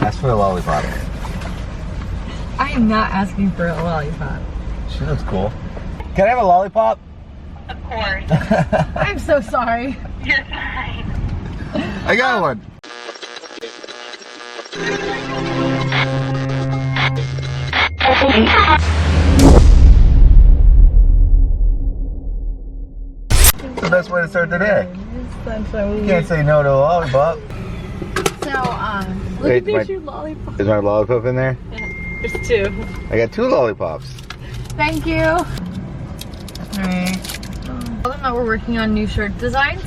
Ask for a lollipop. I am not asking for a lollipop. She looks cool. Can I have a lollipop? Of course. I'm so sorry. You're fine. I got one. It's the best way to start the day. You can't say no to a lollipop. So, Wait, look at your lollipop. Is my lollipop in there? Yeah, there's 2. I got 2 lollipops. Thank you. Alright. Now we're working on new shirt designs.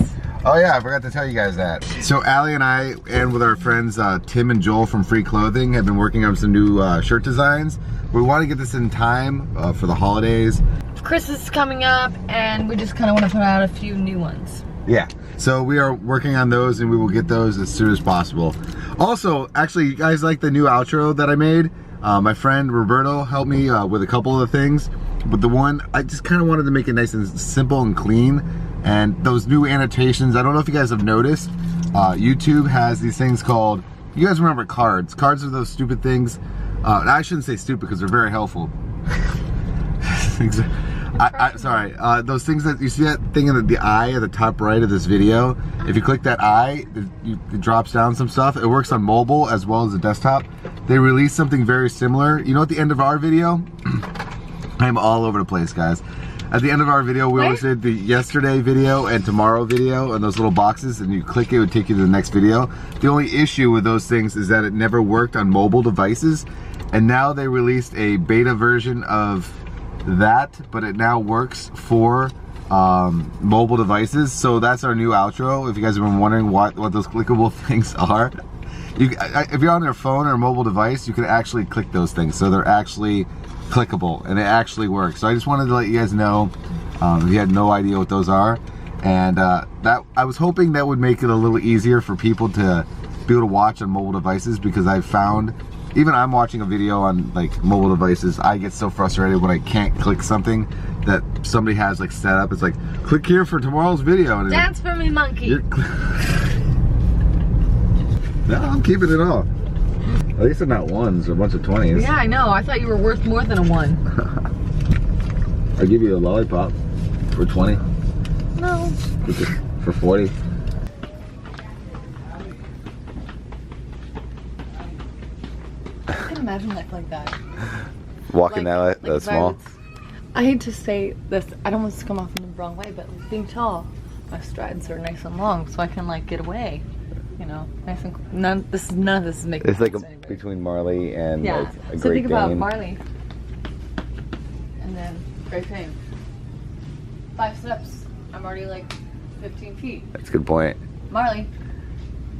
Oh yeah, I forgot to tell you guys that. So Allie and I, and with our friends Tim and Joel from Free Clothing, have been working on some new shirt designs. We want to get this in time for the holidays. Christmas is coming up, and we just kind of want to put out a few new ones. Yeah, so we are working on those, and we will get those as soon as possible. Also, actually, you guys like the new outro that I made? My friend Roberto helped me with a couple of the things, but the one, I just kind of wanted to make it nice and simple and clean. And those new annotations, I don't know if you guys have noticed, YouTube has these things called, you guys remember cards. Cards are those stupid things. I shouldn't say stupid because they're very helpful. Sorry, those things that, you see that thing in the eye at the top right of this video? If you click that eye, it drops down some stuff. It works on mobile as well as the desktop. They released something very similar. You know at the end of our video? I'm all over the place, guys. At the end of our video, we always did the yesterday video and tomorrow video and those little boxes, and you click it, it would take you to the next video. The only issue with those things is that it never worked on mobile devices, and now they released a beta version of that, but it now works for mobile devices. So that's our new outro. If you guys have been wondering what those clickable things are, if you're on your phone or mobile device, you can actually click those things. So they're actually clickable and it actually works. So I just wanted to let you guys know if you had no idea what those are, and that I was hoping that would make it a little easier for people to be able to watch on mobile devices, because I've found, even I'm watching a video on like mobile devices, I get so frustrated when I can't click something that somebody has like set up. It's like, click here for tomorrow's video. And Dance for me, monkey. No, I'm keeping it all. At least they're not ones, they're a bunch of 20s. Yeah, I know. I thought you were worth more than a 1. I'll give you a lollipop for 20. No. For 40. I can imagine life like that. Walking that small. I hate to say this, I don't want this to come off in the wrong way, but like being tall, my strides are nice and long, so I can like get away. You know, nice and none of this is making it's sense like to anybody. between Marley and yeah. like a So Great think about Dane. Marley and then Great Dane. 5 steps. I'm already like 15 feet. That's a good point. Marley,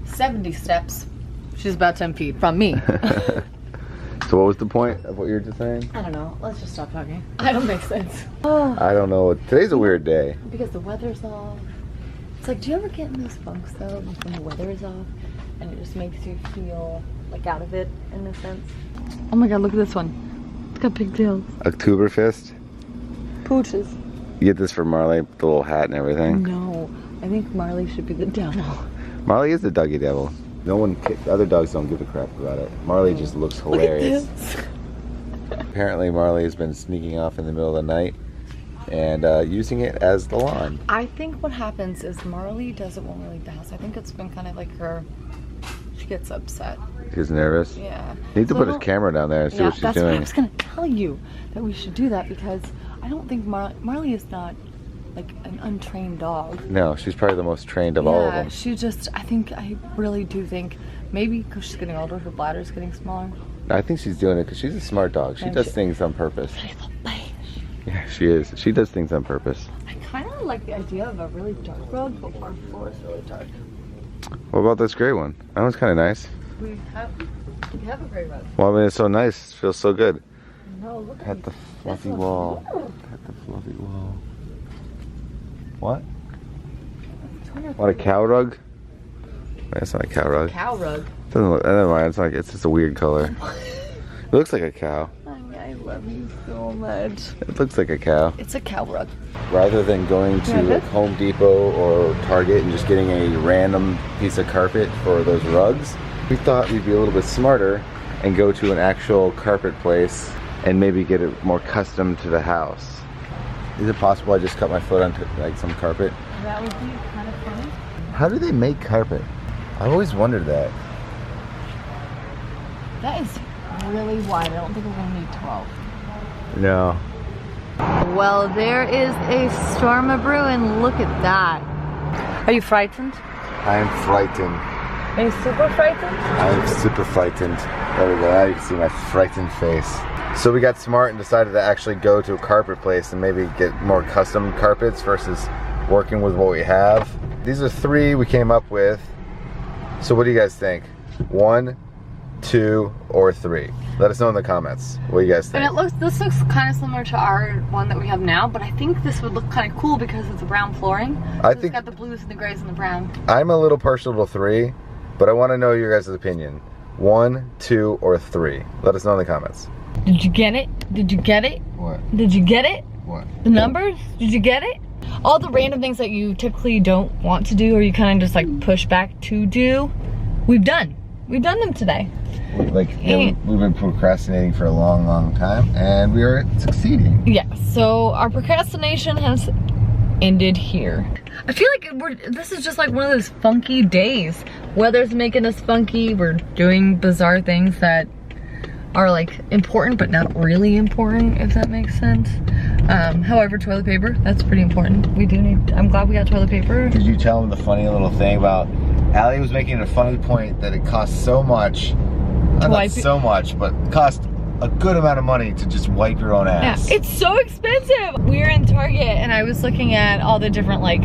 70 steps. She's about 10 feet from me. So what was the point of what you were just saying? I don't know. Let's just stop talking. I don't make sense. Oh, I don't know. Today's a weird day. because the weather's off. It's like, do you ever get in those funks though, when the weather is off and it just makes you feel like out of it in a sense? Oh my god, look at this one. It's got pigtails. Oktoberfest. Pooches. You get this for Marley, the little hat and everything. No, I think Marley should be the devil. Marley is the Dougie Devil. No one, other dogs don't give a crap about it. Marley just looks hilarious. Look at this. Apparently Marley has been sneaking off in the middle of the night and using it as the lawn. I think what happens is Marley doesn't want to leave the house. I think it's been kind of like her, she gets upset. He's nervous. Yeah. Need to So put his camera down there and see what she's that's what I doing. was going to tell you, that we should do that, because I don't think Marley is not like an untrained dog. No, she's probably the most trained of all of them. She just, I really do think, maybe because she's getting older, her bladder's getting smaller. I think she's doing it because she's a smart dog. She And does she- things on purpose. She's a bitch. Yeah, she is. She does things on purpose. I kind of like the idea of a really dark rug, but our floor is really dark. What about this gray one? That one's kind of nice. We have a gray rug. Well, I mean, it's so nice. It feels so good. No, look At the fluffy one's wall. blue. At the fluffy wall. What? Totally Want a cow rug? That's not a cow rug. cow rug. Doesn't look. Never mind. It's like it's just a weird color. It looks like a cow. I love you so much. It looks like a cow. It's a cow rug. Rather than going to Yeah, like this- Home Depot or Target and just getting a random piece of carpet for those rugs, We thought we'd be a little bit smarter and go to an actual carpet place and maybe get it more custom to the house. Is it possible I just cut my foot onto like some carpet? That would be kind of funny. How do they make carpet? I've always wondered that. That is really wide. I don't think we're gonna need 12. No. Well, there is a storm of brewing. Look at that. Are you frightened? I am frightened. Are you super frightened? I am super frightened. There we go. Now you can see my frightened face. So we got smart and decided to actually go to a carpet place and maybe get more custom carpets versus working with what we have. These are 3 we came up with. So what do you guys think? 1, 2, or 3? Let us know in the comments. What do you guys think? And this looks kind of similar to our one that we have now, but I think this would look kind of cool because it's a brown flooring. I think it's got the blues and the grays and the brown. I'm a little partial to 3, but I want to know your guys' opinion. 1, 2, or 3? Let us know in the comments. Did you get it? Did you get it? What? Did you get it? What? The numbers? Did you get it? All the random things that you typically don't want to do or you kind of just like push back to do, we've done. We've done them today. Like, yeah, we've been procrastinating for a long, long time, and we are succeeding. Yeah, so our procrastination has ended here. I feel like this is just like one of those funky days. Weather's making us funky. We're doing bizarre things that are like important, but not really important, if that makes sense. However, toilet paper, that's pretty important. We do need, I'm glad we got toilet paper. Did you tell them the funny little thing about, Allie was making a funny point that it costs so much, not so much, but it cost a good amount of money to just wipe your own ass. Yeah, it's so expensive. We were in Target and I was looking at all the different, like,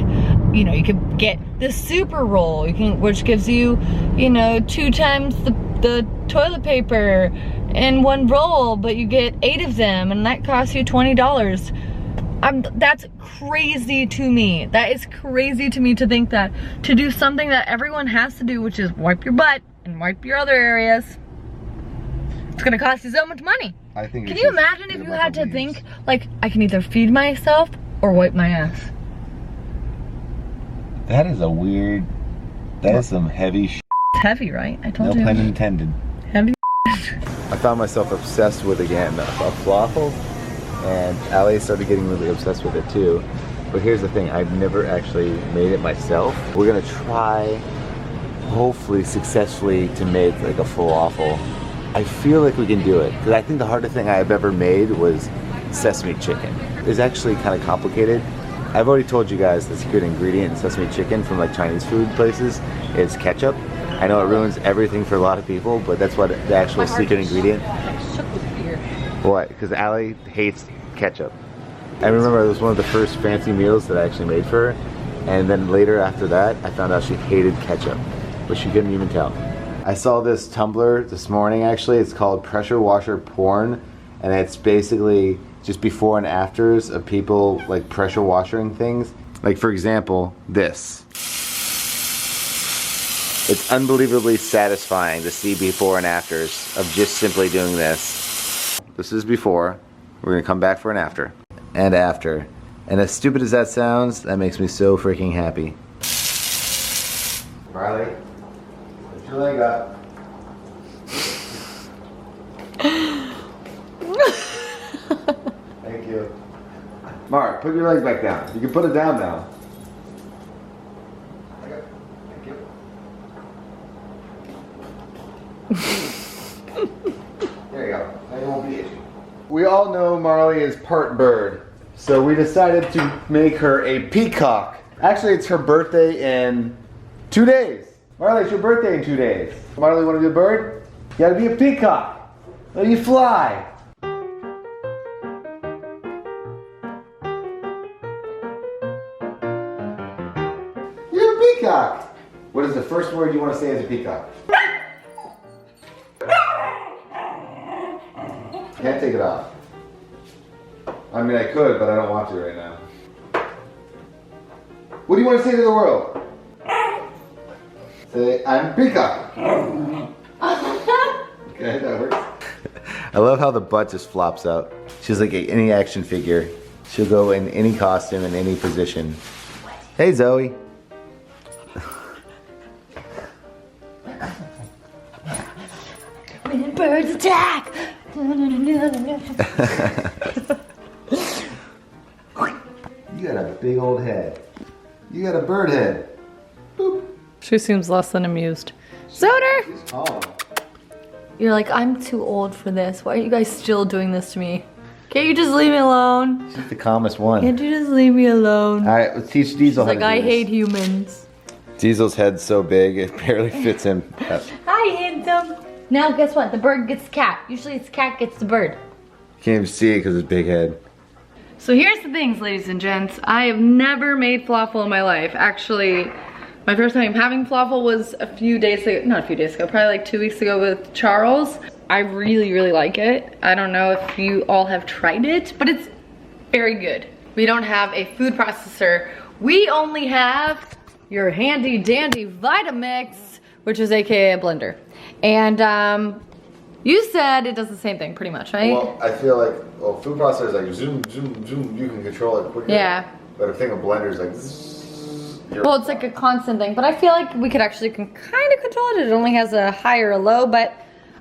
you know, you could get the super roll, which gives you, you know, 2 times the toilet paper in 1 roll, but you get 8 of them and that costs you $20. That's crazy to me. That is crazy to me to think that to do something that everyone has to do, which is wipe your butt and wipe your other areas, it's gonna cost you so much money. I think. Can you imagine if you had to think, like, I can either feed myself or wipe my ass? That is a weird, that is some heavy shit. It's heavy, right? I told you. No pun intended. Heavy. I found myself obsessed with, again, a falafel, and Allie started getting really obsessed with it too. But here's the thing, I've never actually made it myself. We're gonna try, hopefully successfully, to make like a falafel. I feel like we can do it, because I think the hardest thing I've ever made was sesame chicken. It's actually kind of complicated. I've already told you guys the secret ingredient in sesame chicken from like Chinese food places is ketchup. I know it ruins everything for a lot of people, but that's what the actual secret ingredient. I shook with fear. What? Because Allie hates ketchup. I remember it was one of the first fancy meals that I actually made for her, and then later after that, I found out she hated ketchup, but she couldn't even tell. I saw this Tumblr this morning actually. It's called Pressure Washer Porn, and it's basically just before and afters of people like pressure washing things. Like for example, this. It's unbelievably satisfying to see before and afters of just simply doing this. This is before. We're gonna come back for an after. And after. And as stupid as that sounds, that makes me so freaking happy. Riley, lift your leg up. Thank you. Mark, put your leg back down. You can put it down now. Okay. Thank you. There you go. Now you won't be itchy. We all know Marley is part bird, so we decided to make her a peacock. Actually, it's her birthday in 2 days. Marley, it's your birthday in 2 days. Marley, want to be a bird? You gotta be a peacock. Let you fly. You're a peacock. What is the first word you want to say as a peacock? Can't take it off. I mean, I could, but I don't want to right now. What do you want to say to the world? Say, I'm a peacock. Okay, that works. I love how the butt just flops out. She's like any action figure. She'll go in any costume, in any position. Hey, Zoe. When birds attack. You got a big old head. You got a bird head. Boop. She seems less than amused. Zoder! She's calm. You're like, I'm too old for this. Why are you guys still doing this to me? Can't you just leave me alone? She's the calmest one. Can't you just leave me alone? All right, let's teach Diesel how to Like, do I this. hate humans. Diesel's head's so big, it barely fits him. Hi, handsome. Now, guess what? The bird gets the cat. Usually it's cat gets the bird. Can't even see it because of his big head. So here's the things, ladies and gents. I have never made falafel in my life. Actually, my first time having falafel was a few days ago, not a few days ago, probably like 2 weeks ago with Charles. I really, really like it. I don't know if you all have tried it, but it's very good. We don't have a food processor. We only have your handy dandy Vitamix, which is AKA a blender. And you said it does the same thing pretty much, right? Well, I feel like, well, food processor is like zoom, zoom, zoom. You can control it quicker. Yeah. But a thing of blender is like. Well, it's like a constant thing, but I feel like we could actually kind of control it. It only has a high or a low, but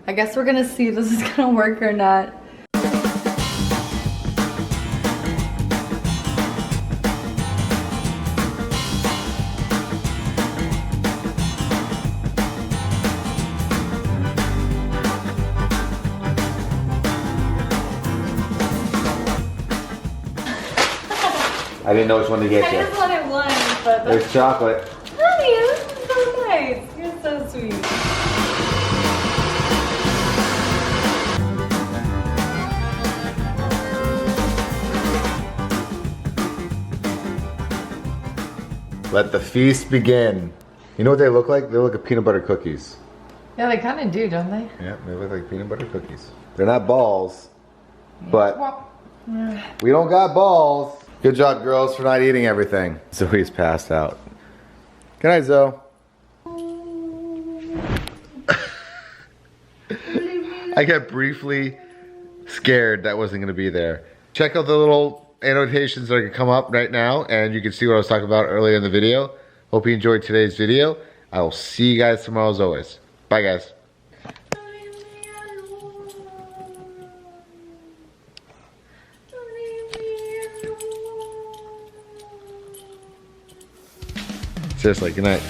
I guess we're gonna see if this is gonna work or not. I didn't know which one to get I you. just wanted one, but There's chocolate. honey, this is so nice. You're so sweet. Let the feast begin. You know what they look like? They look like peanut butter cookies. Yeah, they kind of do, don't they? Yeah, they look like peanut butter cookies. They're not balls, but we don't got balls. Good job, girls, for not eating everything. Zoe's passed out. Good night, Zoe. I got briefly scared that wasn't gonna be there. Check out the little annotations that are gonna come up right now, and you can see what I was talking about earlier in the video. Hope you enjoyed today's video. I will see you guys tomorrow as always. Bye, guys. Seriously, good night.